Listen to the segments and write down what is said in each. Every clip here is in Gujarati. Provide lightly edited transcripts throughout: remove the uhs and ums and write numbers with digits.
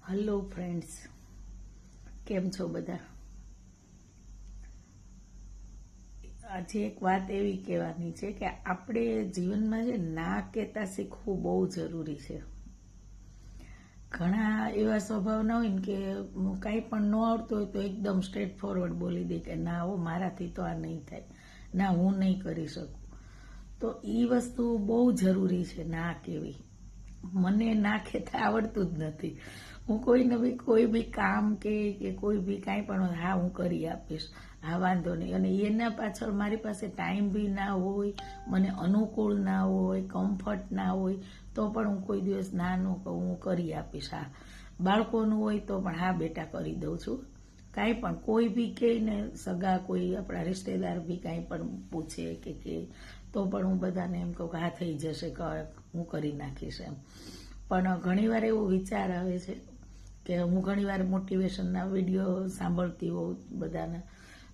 હેલો ફ્રેન્ડ્સ, કેમ છો બધા? આજે એક વાત એવી કહેવાની છે કે આપણે જીવનમાં જે ના કહેતા શીખવું બહુ જરૂરી છે. ઘણા એવા સ્વભાવના હોય ને કે કાંઈ પણ ન આવડતું હોય તો એકદમ સ્ટ્રેટ ફોરવર્ડ બોલી દે કે ના હો, મારાથી તો આ નહીં થાય, ના હું નહીં કરી શકું. તો એ વસ્તુ બહુ જરૂરી છે ના કહેવી. મને ના કહેતા આવડતું જ નથી. હું કોઈને બી કોઈ બી કામ કે કોઈ બી કાંઈ પણ હા હું કરી આપીશ, હા વાંધો નહીં. અને એના પાછળ મારી પાસે ટાઈમ બી ના હોય, મને અનુકૂળ ના હોય, કમ્ફર્ટ ના હોય, તો પણ હું કોઈ દિવસ ના ન કહું, હું કરી આપીશ. હા, બાળકોનું હોય તો પણ હા બેટા કરી દઉં છું. કાંઈ પણ કોઈ બી કહે ને, સગા કોઈ આપણા રિશ્તેદાર બી કાંઈ પણ પૂછે કે તો પણ હું બધાને એમ કહું કે હા થઈ જશે, હું કરી નાખીશ એમ. પણ ઘણીવાર એવો વિચાર આવે છે કે હું ઘણીવાર મોટિવેશનના વિડીયો સાંભળતી હોઉં બધાના,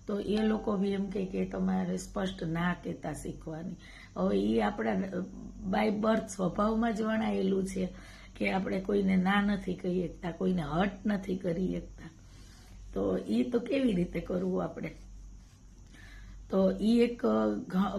તો એ લોકો બી એમ કહે કે તમારે સ્પષ્ટ ના કહેતા શીખવાની. હવે એ આપણા બાય બર્થ સ્વભાવમાં જ વણાયેલું છે કે આપણે કોઈને ના નથી કહી શકતા, કોઈને હર્ટ નથી કરી શકતા. તો એ તો કેવી રીતે કરવું આપણે? તો એ એક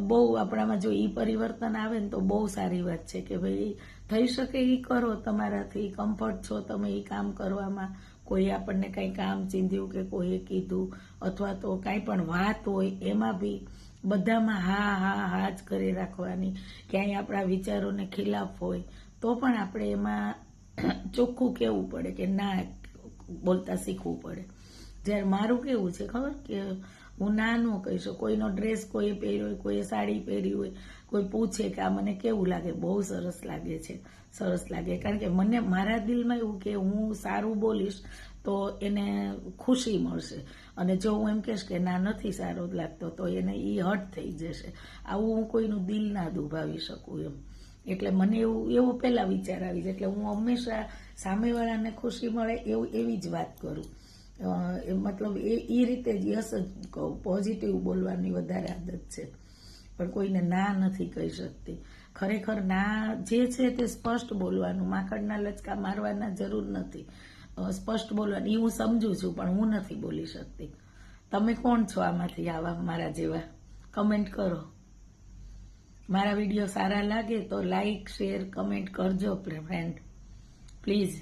બહુ આપણામાં જો એ પરિવર્તન આવે ને તો બહુ સારી વાત છે કે ભાઈ થઈ શકે એ કરો, તમારાથી કમ્ફર્ટ છો તમે એ કામ કરવામાં. કોઈ આપણને કંઈ કામ ચીંધ્યું કે કોઈએ કીધું, અથવા તો કાંઈ પણ વાત હોય એમાં બી બધામાં હા હા હા જ કરી રાખવાની. ક્યાંય આપણા વિચારોને ખિલાફ હોય તો પણ આપણે એમાં ચોખ્ખું કહેવું પડે કે ના, બોલતા શીખવું પડે. જ્યારે મારું કેવું છે ખબર કે હું ના ન કહી શકું. કોઈનો ડ્રેસ કોઈએ પહેર્યો હોય, કોઈએ સાડી પહેરી હોય, કોઈ પૂછે કે આ મને કેવું લાગે, બહુ સરસ લાગે છે, સરસ લાગે. કારણ કે મને મારા દિલમાં એવું કે હું સારું બોલીશ તો એને ખુશી મળશે, અને જો હું એમ કહીશ કે ના નથી સારો લાગતો તો એને એ હર્ટ થઈ જશે. આવું હું કોઈનું દિલ ના દુભાવી શકું એમ. એટલે મને એવો પહેલાં વિચાર આવી જાય. એટલે હું હંમેશા સામેવાળાને ખુશી મળે એવી જ વાત કરું. મતલબ એ રીતે જ યસ જ કહું, પોઝિટિવ બોલવાની વધારે આદત છે. પણ કોઈને ના નથી કહી શકતી. ખરેખર ના જે છે તે સ્પષ્ટ બોલવાનું, માકડના લચકા મારવાના જરૂર નથી. સ્પષ્ટ બોલવાનું એ હું સમજુ છું, પણ હું નથી બોલી શકતી. તમે કોણ છો આમાંથી આવા મારા જેવા? કમેન્ટ કરો. મારા વિડીયો સારા લાગે તો લાઈક, શેર, કમેન્ટ કરજો ફ્રેન્ડ, પ્લીઝ.